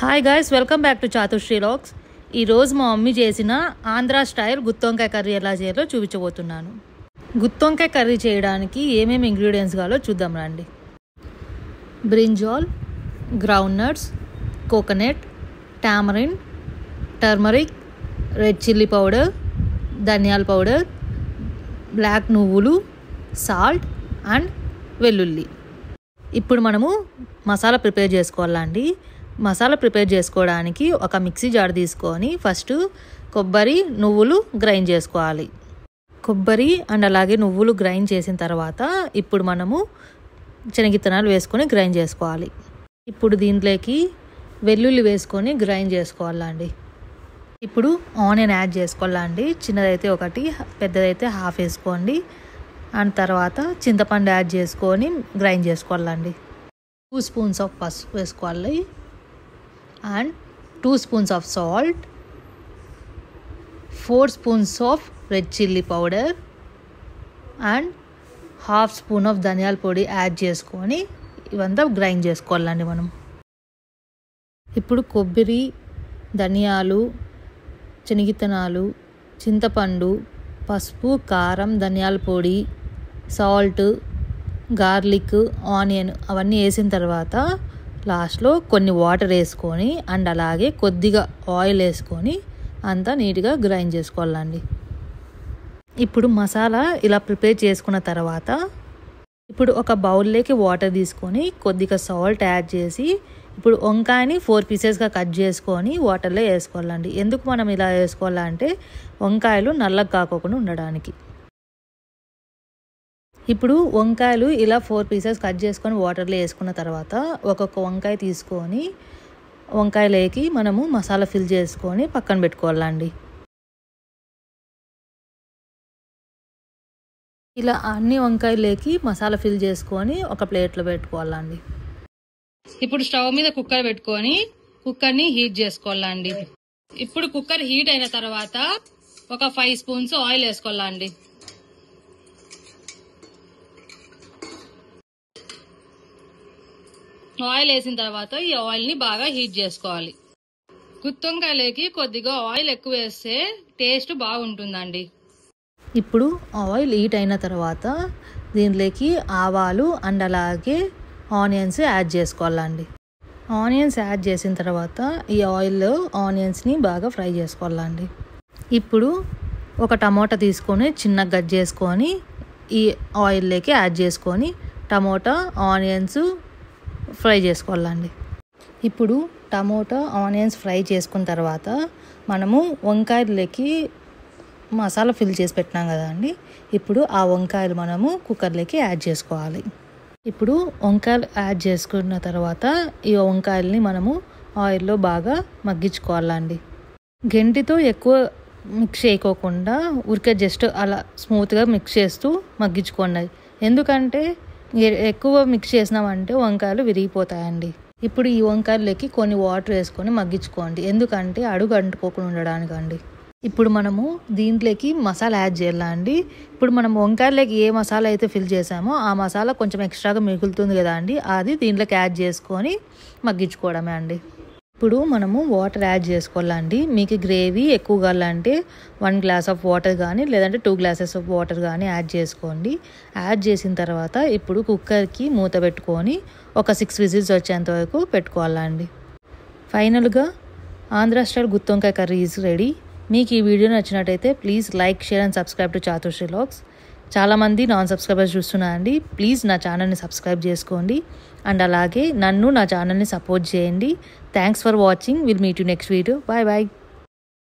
Hi guys, welcome back to Chatushri vlogs. ఈరోజు మా mummy చేసిన ఆంధ్రా స్టైల్ గుత్తొంకాయ కర్రీ ఎలా చేయాలో చూపించబోతున్నాను. గుత్తొంకాయ కర్రీ చేయడానికి ఏమేమి ఇంగ్రీడియంట్స్ కావాలో చూద్దాం రండి. Brinjal, ground nuts, coconut, tamarind, turmeric, red chilli powder, ధనియాల పౌడర్, బ్లాక్ నువ్వులు, సాల్ట్ అండ్ వెల్లుల్లి. ఇప్పుడు మనము మసాలా ప్రిపేర్ చేసుకోవాలండి. మసాలా ప్రిపేర్ చేసుకోవడానికి ఒక మిక్సీ జార్ తీసుకొని ఫస్ట్ కొబ్బరి, నువ్వులు గ్రైండ్ చేసుకోవాలి. కొబ్బరి అండ్ అలాగే నువ్వులు గ్రైండ్ చేసిన తర్వాత ఇప్పుడు మనము శనగిత్తనాలు వేసుకొని గ్రైండ్ చేసుకోవాలి. ఇప్పుడు దీంట్లోకి వెల్లుల్లి వేసుకొని గ్రైండ్ చేసుకోవాలండి. ఇప్పుడు ఆనియన్ యాడ్ చేసుకోవాలండి. చిన్నదైతే ఒకటి, పెద్దదైతే హాఫ్ వేసుకోండి. అండ్ తర్వాత చింతపండు యాడ్ చేసుకొని గ్రైండ్ చేసుకోవాలండి. 2 స్పూన్స్ ఆఫ్ పసుపు వేసుకోవాలి and 2 spoons of salt, 4 spoons of red chilli powder and half spoon of ధనియాల పొడి యాడ్ చేసుకొని ఇవంతా గ్రైండ్ చేసుకోవాలండి మనం. ఇప్పుడు కొబ్బరి, ధనియాలు, శనగిత్తనాలు, చింతపండు, పసుపు, కారం, ధనియాల పొడి, సాల్ట్, గార్లిక్, ఆనియన్ అవన్నీ వేసిన తర్వాత లాస్ట్లో కొన్ని వాటర్ వేసుకొని అండ్ అలాగే కొద్దిగా ఆయిల్ వేసుకొని అంతా నీట్గా గ్రైండ్ చేసుకోవాలండి. ఇప్పుడు మసాలా ఇలా ప్రిపేర్ చేసుకున్న తర్వాత ఇప్పుడు ఒక బౌల్లోకి వాటర్ తీసుకొని కొద్దిగా సాల్ట్ యాడ్ చేసి ఇప్పుడు వంకాయని 4 పీసెస్గా కట్ చేసుకొని వాటర్లో వేసుకోవాలండి. ఎందుకు మనం ఇలా వేసుకోవాలంటే వంకాయలు నల్లగా కాకోకుండా ఉండడానికి. ఇప్పుడు వంకాయలు ఇలా 4 పీసెస్ కట్ చేసుకొని వాటర్లో వేసుకున్న తర్వాత ఒక్కొక్క వంకాయ తీసుకొని వంకాయలోకి మనము మసాలా ఫిల్ చేసుకొని పక్కన పెట్టుకోవాలండి. ఇలా అన్ని వంకాయలోకి మసాలా ఫిల్ చేసుకొని ఒక ప్లేట్లో పెట్టుకోవాలండి. ఇప్పుడు స్టవ్ మీద కుక్కర్ పెట్టుకొని కుక్కర్ని హీట్ చేసుకోవాలండి. ఇప్పుడు కుక్కర్ హీట్ అయిన తర్వాత ఒక 5 స్పూన్స్ ఆయిల్ వేసుకోవాలండి. ఆయిల్ వేసిన తర్వాత ఈ ఆయిల్ని బాగా హీట్ చేసుకోవాలి. గుత్తొంకాయలోకి కొద్దిగా ఆయిల్ ఎక్కువ వేస్తే టేస్ట్ బాగుంటుందండి. ఇప్పుడు ఆయిల్ హీట్ అయిన తర్వాత దీంట్లోకి ఆవాలు అండ్ అలాగే ఆనియన్స్ యాడ్ చేసుకోవాలండి. ఆనియన్స్ యాడ్ చేసిన తర్వాత ఈ ఆయిల్లో ఆనియన్స్ని బాగా ఫ్రై చేసుకోవాలండి. ఇప్పుడు ఒక టమోటా తీసుకొని చిన్నగా కట్ చేసుకొని ఈ ఆయిల్లోకి యాడ్ చేసుకొని టమోటా, ఆనియన్స్ ఫ్రై చేసుకోవాలండి. ఇప్పుడు టమోటా, ఆనియన్స్ ఫ్రై చేసుకున్న తర్వాత మనము వంకాయలకి మసాలా ఫిల్ చేసి పెట్టినాం కదా అండి. ఇప్పుడు ఆ వంకాయలు మనము కుక్కర్లోకి యాడ్ చేసుకోవాలి. ఇప్పుడు వంకాయలు యాడ్ చేసుకున్న తర్వాత ఈ వంకాయల్ని మనము ఆయిల్లో బాగా మగ్గించుకోవాలండి. గెంటితో ఎక్కువ మిక్స్ చేయకోకుండా ఊరికే జస్ట్ అలా స్మూత్గా మిక్స్ చేస్తూ మగ్గించుకోండి. ఎందుకంటే ఎక్కువ మిక్స్ చేసినామంటే వంకాయలు విరిగిపోతాయండి. ఇప్పుడు ఈ వంకాయలకి కొన్ని వాటర్ వేసుకొని మగ్గించుకోండి. ఎందుకంటే అడుగు అంటుకోకుండా ఉండడానికండి. ఇప్పుడు మనము దీంట్లోకి మసాలా యాడ్ చేయాలండి. ఇప్పుడు మనం వంకాయలకి ఏ మసాలా అయితే ఫిల్ చేసామో ఆ మసాలా కొంచెం ఎక్స్ట్రాగా మిగులుతుంది కదా అండి, అది దీంట్లోకి యాడ్ చేసుకొని మగ్గించుకోవడమే అండి. ఇప్పుడు మనము వాటర్ యాడ్ చేసుకోవాలండి. మీకు గ్రేవీ ఎక్కువ కావాలంటే 1 గ్లాస్ ఆఫ్ వాటర్ కానీ లేదంటే 2 గ్లాసెస్ ఆఫ్ వాటర్ కానీ యాడ్ చేసుకోండి. యాడ్ చేసిన తర్వాత ఇప్పుడు కుక్కర్కి మూత పెట్టుకొని ఒక 6 విజిల్స్ వచ్చేంత వరకు పెట్టుకోవాలండి. ఫైనల్గా ఆంధ్రా స్టైల్ గుత్తొంకాయ కర్రీ ఈజ్ రెడీ. మీకు ఈ వీడియో నచ్చినట్టయితే please like, share and subscribe to Chatushri vlogs. చాలామంది నాన్ సబ్స్క్రైబర్స్ చూస్తున్నారండి. ప్లీజ్ నా ఛానల్ని సబ్స్క్రైబ్ చేసుకోండి అండ్ అలాగే నన్ను నా ఛానల్ని సపోర్ట్ చేయండి. Thanks for watching. Will meet you next video. Bye bye.